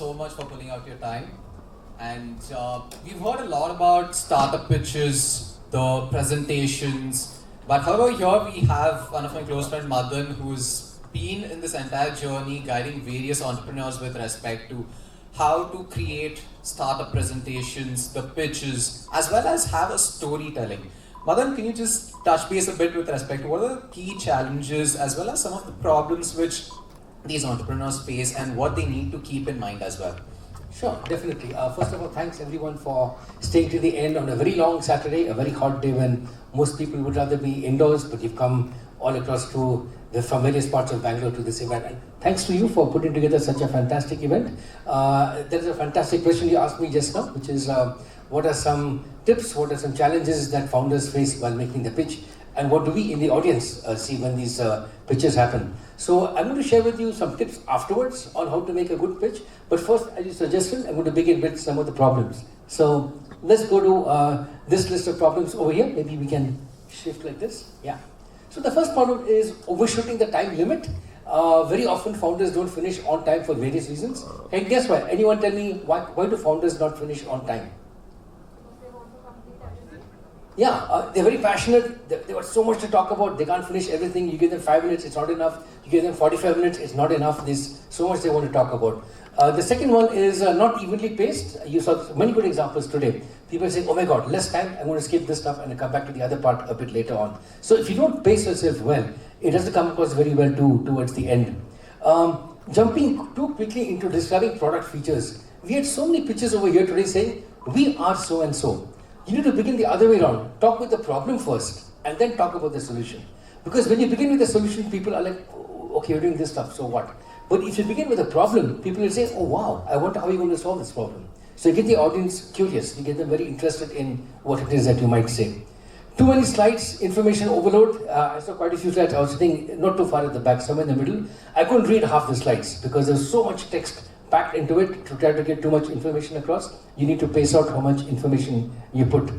so much for pulling out your time. And we've heard a lot about startup pitches, the presentations. But however, here we have one of my close friends, Madan, who's been in this entire journey guiding various entrepreneurs with respect to how to create startup presentations, the pitches, as well as have a storytelling. Madan, can you just touch base a bit with respect to what are the key challenges as well as some of the problems which these entrepreneurs face and what they need to keep in mind as well? Sure, definitely. First of all, thanks everyone for staying to the end on a very long Saturday, a very hot day when most people would rather be indoors, but you've come all across from various parts of Bangalore to this event. And thanks to you for putting together such a fantastic event. There's a fantastic question you asked me just now, which is what are some tips, what are some challenges that founders face while making the pitch, and what do we in the audience see when these pitches happen. So I'm going to share with you some tips afterwards on how to make a good pitch. But first, as you suggested, I'm going to begin with some of the problems. So let's go to this list of problems over here. Maybe we can shift like this. Yeah. So the first problem is overshooting the time limit. Very often founders don't finish on time for various reasons. And guess what? Anyone tell me why do founders not finish on time? Yeah, they're very passionate. They've got so much to talk about. They can't finish everything. You give them 5 minutes, it's not enough. You give them 45 minutes, it's not enough. There's so much they want to talk about. The second one is not evenly paced. You saw many good examples today. People say, oh my God, less time. I'm going to skip this stuff and come back to the other part a bit later on. So if you don't pace yourself well, it doesn't come across very well towards the end. Jumping too quickly into describing product features. We had so many pitches over here today saying, we are so and so. You need to begin the other way around. Talk with the problem first and then talk about the solution. Because when you begin with the solution, people are like, oh, okay, you're doing this stuff, so what? But if you begin with a problem, people will say, oh wow, I wonder how you're going to solve this problem. So you get the audience curious, you get them very interested in what it is that you might say. Too many slides, information overload. I saw quite a few slides. I was sitting not too far at the back, somewhere in the middle. I couldn't read half the slides because there's so much text packed into it. To try to get too much information across, you need to pace out how much information you put.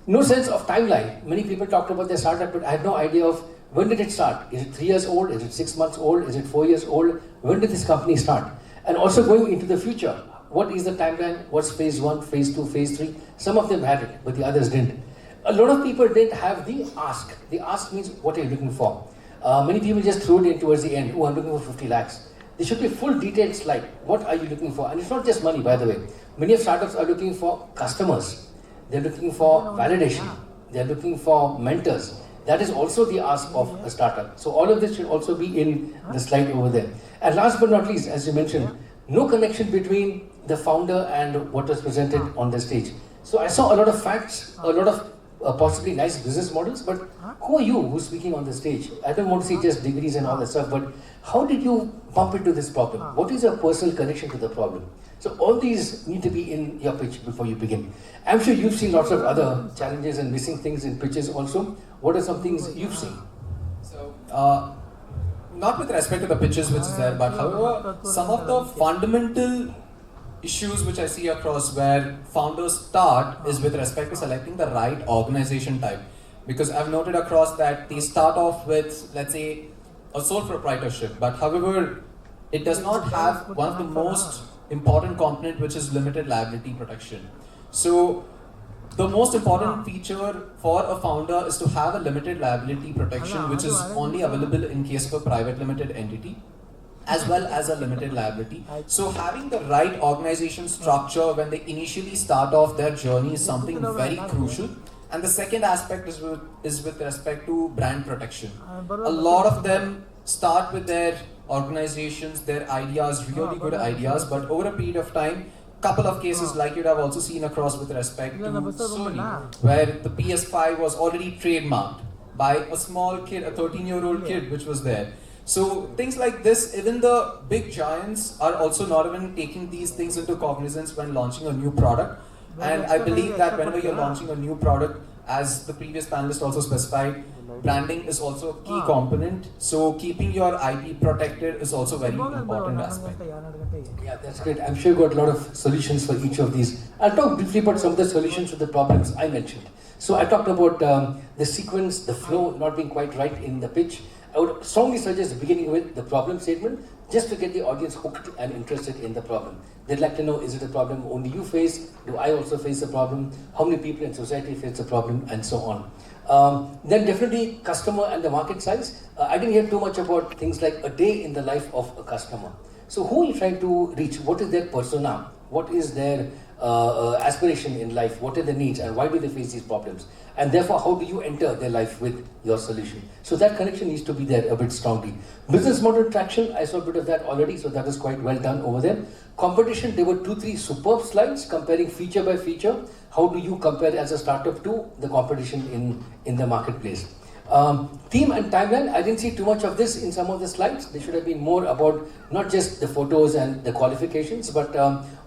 No sense of timeline. Many people talked about their startup, but I had no idea of when did it start. Is it 3 years old? Is it 6 months old? Is it 4 years old? When did this company start? And also going into the future, what is the timeline? What's phase 1, phase 2, phase 3? Some of them had it, but the others didn't. A lot of people didn't have the ask. The ask means, what are you looking for? Many people just threw it in towards the end. Oh, I'm looking for 50 lakhs. There should be a full detailed slide. What are you looking for? And it's not just money, by the way. Many of startups are looking for customers. They're looking for validation. They're looking for mentors. That is also the ask of a startup. So all of this should also be in the slide over there. And last but not least, as you mentioned, no connection between the founder and what was presented on the stage. So I saw a lot of facts, a lot of possibly nice business models, but who are you who's speaking on the stage? I don't want to see just degrees and all that stuff, but how did you bump into this problem? What is your personal connection to the problem? So all these need to be in your pitch before you begin. I'm sure you've seen lots of other challenges and missing things in pitches also. What are some things you've seen? So, not with respect to the pitches which is there, but however, some of the fundamental issues which I see across where founders start is with respect to selecting the right organization type. Because I've noted across that they start off with, let's say, a sole proprietorship, but however, it does not have one of the most important component, which is limited liability protection. So the most important feature for a founder is to have a limited liability protection, which is only available in case of a private limited entity, as well as a limited liability. So having the right organization structure when they initially start off their journey is something very crucial. And the second aspect is with respect to brand protection. A lot of them start with their organizations, their ideas, really good ideas, but over a period of time, couple of cases like you'd have also seen across with respect to Sony, where the PS5 was already trademarked by a small kid, a 13-year-old kid which was there. So things like this, even the big giants are also not even taking these things into cognizance when launching a new product. And I believe that whenever you're launching a new product, as the previous panelist also specified, branding is also a key component. So keeping your IP protected is also very important aspect. Yeah, that's great. I'm sure you got a lot of solutions for each of these. I'll talk briefly about some of the solutions to the problems I mentioned. So I talked about the sequence, the flow not being quite right in the pitch. I would strongly suggest beginning with the problem statement. just to get the audience hooked and interested in the problem. They'd like to know, is it a problem only you face? Do I also face the problem? How many people in society face the problem? And so on. Then definitely customer and the market size. I didn't hear too much about things like a day in the life of a customer. So who are you trying to reach? What is their persona? What is their aspiration in life? What are their needs and why do they face these problems? And therefore, how do you enter their life with your solution? So that connection needs to be there a bit strongly. Business model traction, I saw a bit of that already, so that is quite well done over there. Competition, there were 2-3 superb slides comparing feature by feature. How do you compare as a startup to the competition in the marketplace? Theme and timeline, I didn't see too much of this in some of the slides. They should have been more about not just the photos and the qualifications, but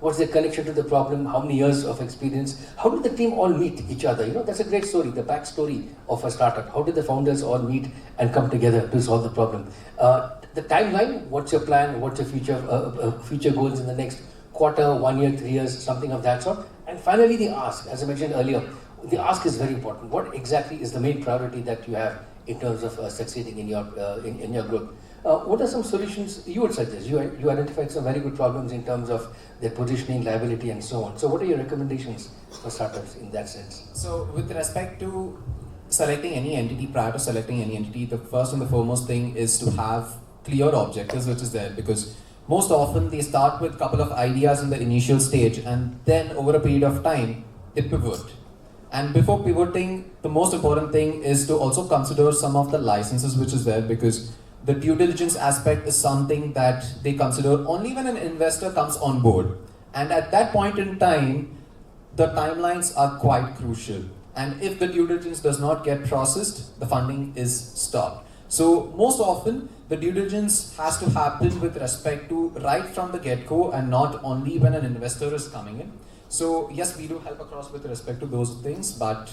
what's their connection to the problem, how many years of experience, how did the team all meet each other? You know, that's a great story, the backstory of a startup. How did the founders all meet and come together to solve the problem? The timeline, what's your plan, what's your future goals in the next quarter, 1 year, 3 years, something of that sort. And finally, the ask, as I mentioned earlier, the ask is very important. What exactly is the main priority that you have in terms of succeeding in your growth? What are some solutions you would suggest? You identified some very good problems in terms of their positioning, liability, and so on. So what are your recommendations for startups in that sense? So with respect to selecting any entity, prior to selecting any entity, the first and the foremost thing is to have clear objectives, which is there, because most often they start with a couple of ideas in the initial stage and then over a period of time, they pivot. And before pivoting, the most important thing is to also consider some of the licenses which is there, because the due diligence aspect is something that they consider only when an investor comes on board. And at that point in time, the timelines are quite crucial. And if the due diligence does not get processed, the funding is stopped. So most often, the due diligence has to happen with respect to right from the get-go and not only when an investor is coming in. So yes, we do help across with respect to those things, but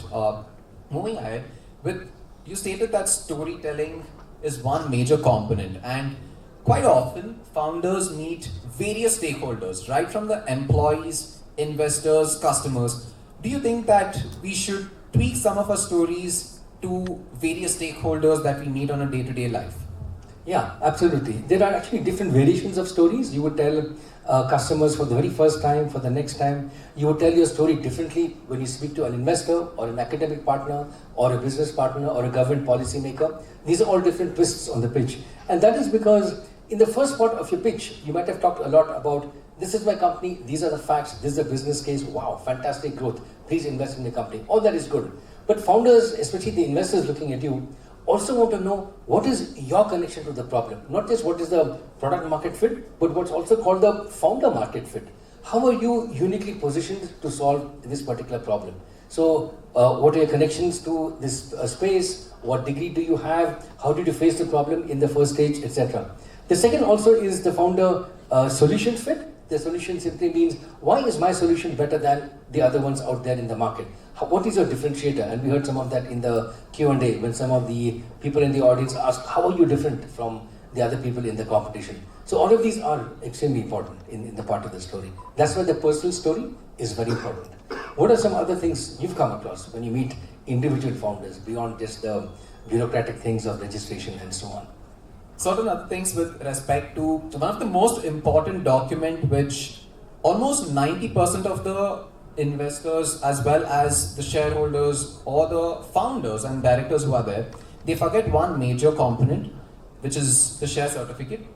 moving ahead, you stated that storytelling is one major component, and quite often founders meet various stakeholders, right from the employees, investors, customers. Do you think that we should tweak some of our stories to various stakeholders that we meet on a day-to-day life? Yeah, absolutely. There are actually different variations of stories. You would tell customers for the very first time, for the next time. You would tell your story differently when you speak to an investor or an academic partner or a business partner or a government policymaker. These are all different twists on the pitch. And that is because in the first part of your pitch, you might have talked a lot about, this is my company, these are the facts, this is the business case, wow, fantastic growth, please invest in the company. All that is good. But founders, especially the investors looking at you, also want to know what is your connection to the problem. Not just what is the product market fit, but what's also called the founder market fit. How are you uniquely positioned to solve this particular problem? So what are your connections to this space? What degree do you have? How did you face the problem in the first stage, etc. The second also is the founder solution fit. The solution simply means, why is my solution better than the other ones out there in the market? What is your differentiator? And we heard some of that in the Q&A when some of the people in the audience asked, how are you different from the other people in the competition? So all of these are extremely important in the part of the story. That's why the personal story is very important. What are some other things you've come across when you meet individual founders beyond just the bureaucratic things of registration and so on? Certain other things with respect to one of the most important document which almost 90% of the investors as well as the shareholders or the founders and directors who are there, they forget one major component, which is the share certificate.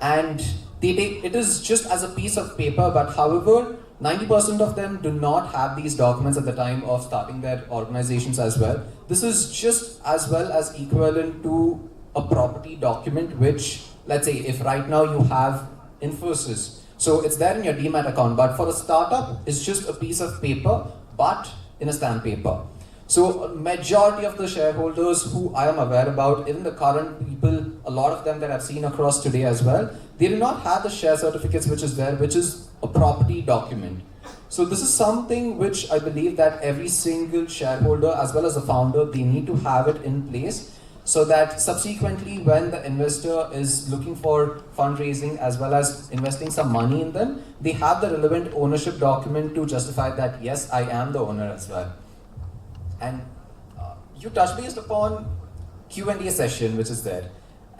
And they take it is just as a piece of paper, but however, 90% of them do not have these documents at the time of starting their organizations as well. This is just as well as equivalent to a property document, which, let's say, if right now you have Infosys, so it's there in your Demat account, but for a startup, it's just a piece of paper, but in a stamp paper. So majority of the shareholders who I am aware about, even the current people, a lot of them that I've seen across today as well, they do not have the share certificates which is there, which is a property document. So this is something which I believe that every single shareholder as well as the founder, they need to have it in place, so that subsequently when the investor is looking for fundraising as well as investing some money in them, they have the relevant ownership document to justify that yes, I am the owner as well. And you touched based upon Q&A session which is there.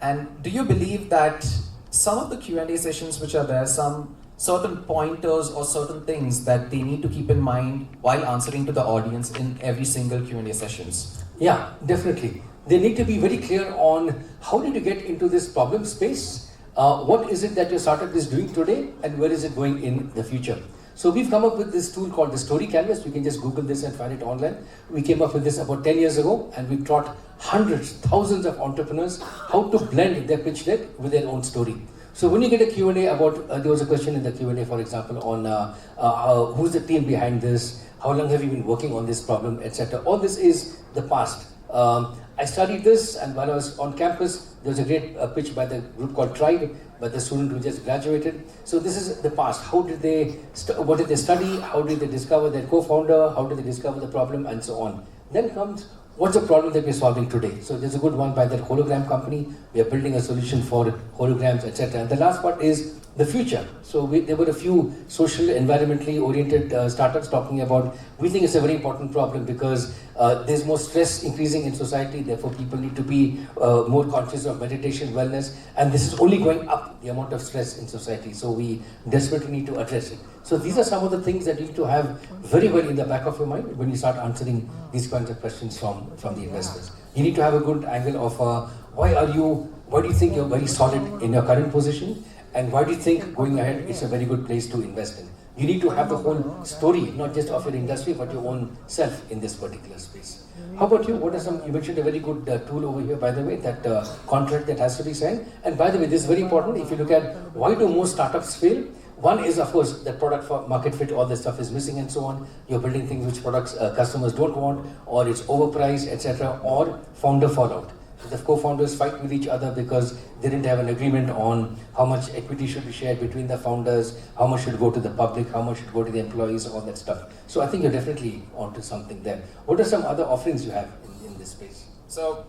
And do you believe that some of the Q&A sessions which are there, some certain pointers or certain things that they need to keep in mind while answering to the audience in every single Q&A sessions? Yeah, definitely. They need to be very clear on how did you get into this problem space, what is it that your startup is doing today, and where is it going in the future. So we've come up with this tool called the Story Canvas. You can just Google this and find it online. We came up with this about 10 years ago, and we taught hundreds, thousands of entrepreneurs how to blend their pitch deck with their own story. So when you get a Q&A about, there was a question in the Q&A, for example, on who's the team behind this, how long have you been working on this problem, etc. All this is the past. I studied this, and while I was on campus, there was a great pitch by the group called Tribe, by the student who just graduated. So this is the past. How did they, what did they study? How did they discover their co-founder? How did they discover the problem, and so on. Then comes, what's the problem that we're solving today? So there's a good one by that hologram company. We are building a solution for holograms, etc. And the last part is the future. So there were a few social, environmentally oriented startups talking about, we think it's a very important problem because there's more stress increasing in society, therefore people need to be more conscious of meditation, wellness, and this is only going up, the amount of stress in society. So we desperately need to address it. So these are some of the things that you need to have very well in the back of your mind when you start answering these kinds of questions from the investors. You need to have a good angle of why do you think you're very solid in your current position? And why do you think going ahead is a very good place to invest in? You need to have the whole story, not just of your industry, but your own self in this particular space. How about you? What are some, you mentioned a very good tool over here, by the way, that contract that has to be signed. And by the way, this is very important. If you look at why do most startups fail, one is, of course, the product for market fit, all this stuff is missing and so on. You're building things which products customers don't want, or it's overpriced, etc., or founder fallout. The co-founders fight with each other because they didn't have an agreement on how much equity should be shared between the founders, how much should go to the public, how much should go to the employees, all that stuff. So I think you're definitely onto something there. What are some other offerings you have in this space? So,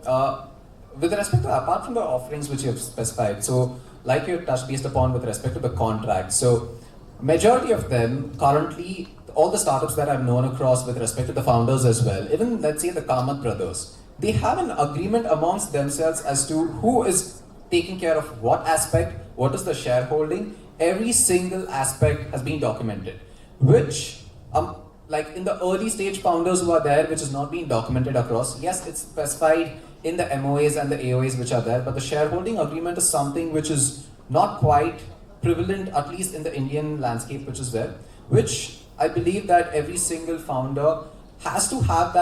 with respect to, apart from the offerings which you have specified, so like you touched based upon with respect to the contract, so majority of them currently, all the startups that I've known across with respect to the founders as well, even let's say the Kamath brothers, they have an agreement amongst themselves as to who is taking care of what aspect, what is the shareholding. Every single aspect has been documented, which like in the early stage founders who are there, which is not being documented across. Yes, it's specified in the MOAs and the AOAs which are there, but the shareholding agreement is something which is not quite prevalent, at least in the Indian landscape which is there, which I believe that every single founder has to have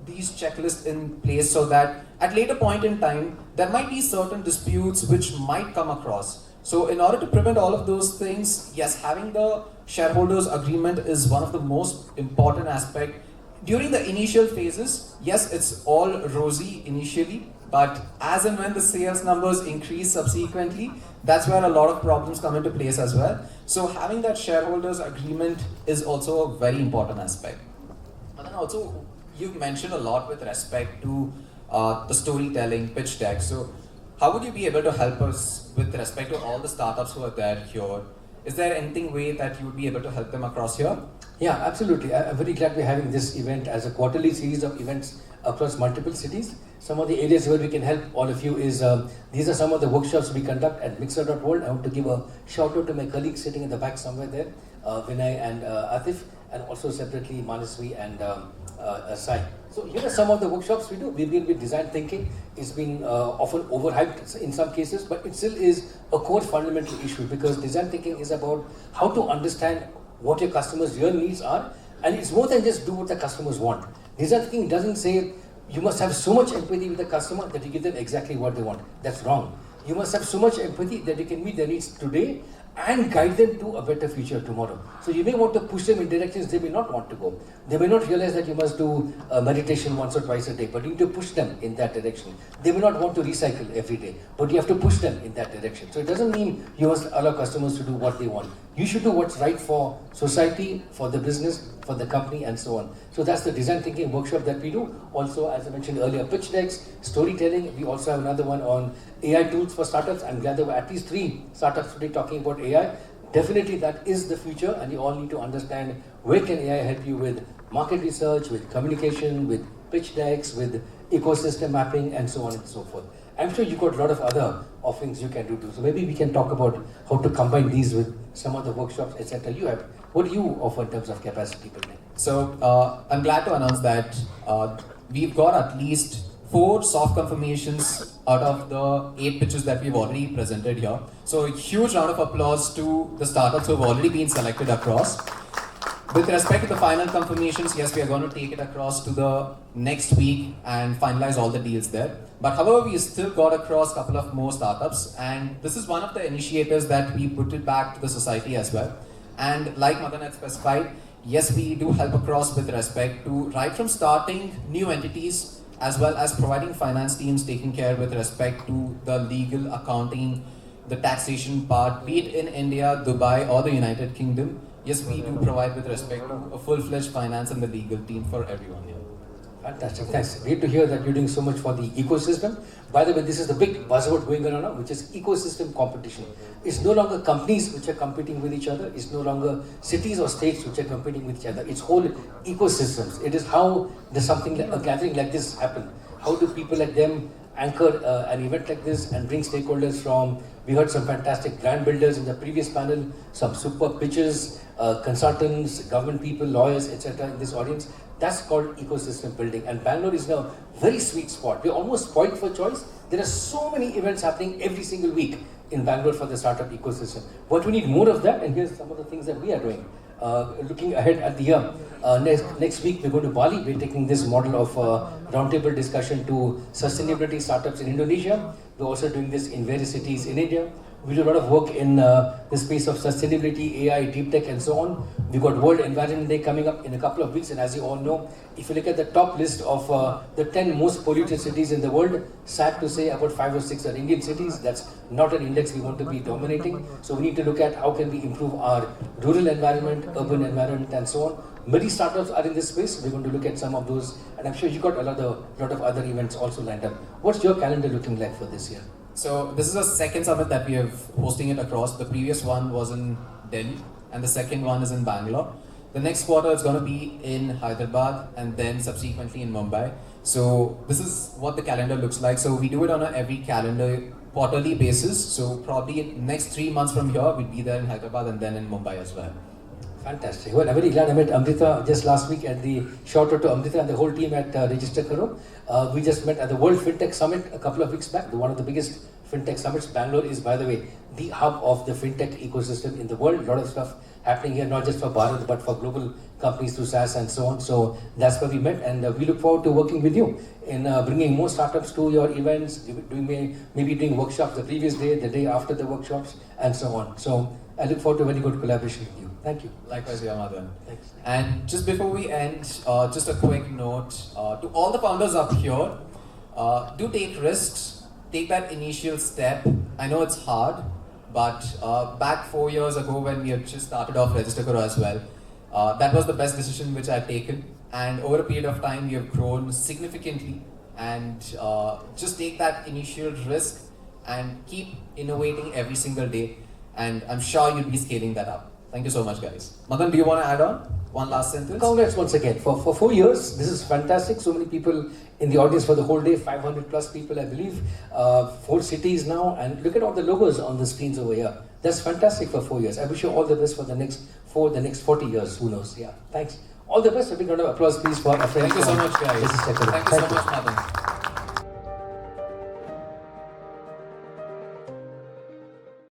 these checklists in place so that at later point in time, there might be certain disputes which might come across. So in order to prevent all of those things, yes, having the shareholders agreement is one of the most important aspect. During the initial phases, yes, it's all rosy initially, but as and when the sales numbers increase subsequently, that's where a lot of problems come into place as well. So having that shareholders agreement is also a very important aspect. And then also, you've mentioned a lot with respect to the storytelling, pitch deck. So how would you be able to help us with respect to all the startups who are there here? Is there anything way that you would be able to help them across here? Yeah, absolutely. I'm very glad we're having this event as a quarterly series of events across multiple cities. Some of the areas where we can help all of you is, these are some of the workshops we conduct at MRX.world. I want to give a shout out to my colleagues sitting in the back somewhere there, Vinay and Atif, and also separately Manasvi and Sai. So here are some of the workshops we do. We deal with design thinking. It's been often overhyped in some cases, but it still is a core fundamental issue because design thinking is about how to understand what your customers' real needs are, and it's more than just do what the customers want. Design thinking doesn't say you must have so much empathy with the customer that you give them exactly what they want. That's wrong. You must have so much empathy that you can meet their needs today and guide them to a better future tomorrow. So you may want to push them in directions they may not want to go. They may not realize that you must do meditation once or twice a day, but you need to push them in that direction. They may not want to recycle every day, but you have to push them in that direction. So it doesn't mean you must allow customers to do what they want. You should do what's right for society, for the business, for the company, and so on. So that's the design thinking workshop that we do. Also, as I mentioned earlier, pitch decks, storytelling. We also have another one on AI tools for startups. I'm glad there were at least 3 startups today talking about AI. Definitely that is the future, and you all need to understand where can AI help you with market research, with communication, with pitch decks, with ecosystem mapping, and so on and so forth. I'm sure you've got a lot of other offerings you can do too. So maybe we can talk about how to combine these with some of the workshops, etc. you have. What do you offer in terms of capacity building? So I'm glad to announce that we've got at least 4 soft confirmations out of the 8 pitches that we've already presented here. So a huge round of applause to the startups who have already been selected across. With respect to the final confirmations, yes, we are going to take it across to the next week and finalize all the deals there. But however, we still got across a couple of more startups, and this is one of the initiators that we put it back to the society as well. And like Madan had specified, yes, we do help across with respect to right from starting new entities as well as providing finance teams taking care with respect to the legal, accounting, the taxation part, be it in India, Dubai or the United Kingdom. Yes, we do provide with respect to a full-fledged finance and the legal team for everyone here. Fantastic, thanks. Great to hear that you're doing so much for the ecosystem. By the way, this is the big buzzword going on now, which is ecosystem competition. It's no longer companies which are competing with each other. It's no longer cities or states which are competing with each other. It's whole ecosystems. It is how does something, a gathering like this happen? How do people like them anchor an event like this and bring stakeholders from, we heard some fantastic brand builders in the previous panel, some super pitches, consultants, government people, lawyers, etc. in this audience. That's called ecosystem building. And Bangalore is now a very sweet spot. We're almost spoiled for choice. There are so many events happening every single week in Bangalore for the startup ecosystem. But we need more of that, and here's some of the things that we are doing. Looking ahead at the year, next week we're going to Bali. We're taking this model of roundtable discussion to sustainability startups in Indonesia. We're also doing this in various cities in India. We do a lot of work in the space of sustainability, AI, deep tech, and so on. We've got World Environment Day coming up in a couple of weeks, and as you all know, if you look at the top list of the 10 most polluted cities in the world, sad to say about 5 or 6 are Indian cities. That's not an index we want to be dominating. So we need to look at how can we improve our rural environment, urban environment, and so on. Many startups are in this space. We're going to look at some of those, and I'm sure you got a lot of other events also lined up. What's your calendar looking like for this year? So this is the second summit that we have hosting it across. The previous one was in Delhi and the second one is in Bangalore. The next quarter is going to be in Hyderabad and then subsequently in Mumbai. So this is what the calendar looks like. So we do it on a every calendar quarterly basis. So probably next 3 months from here, we'll be there in Hyderabad and then in Mumbai as well. Fantastic. Well, I'm very glad I met Amrita just last week at the shout out to Amrita and the whole team at Register Karo. We just met at the World FinTech Summit a couple of weeks back, one of the biggest FinTech summits. Bangalore is, by the way, the hub of the FinTech ecosystem in the world. A lot of stuff happening here, not just for Bharat, but for global companies through SaaS and so on. So that's where we met, and we look forward to working with you in bringing more startups to your events, maybe doing workshops the previous day, the day after the workshops, and so on. So I look forward to a very good collaboration with you. Thank you. Likewise, Madan. Thanks. And just before we end, just a quick note to all the founders up here: do take risks, take that initial step. I know it's hard, but back 4 years ago when we had just started off Register Karo as well, that was the best decision which I'd taken. And over a period of time, we have grown significantly. And just take that initial risk and keep innovating every single day. And I'm sure you'll be scaling that up. Thank you so much, guys. Madan, do you want to add on one last sentence? Congrats once again. For 4 years, this is fantastic. So many people in the audience for the whole day, 500 plus people, I believe. 4 cities now, and look at all the logos on the screens over here. That's fantastic for 4 years. I wish you all the best for the next 40 years. Who knows? Yeah. Thanks. All the best. A big round of applause, please, for our friends. Thank you so much, guys. Thank you so much, Madan.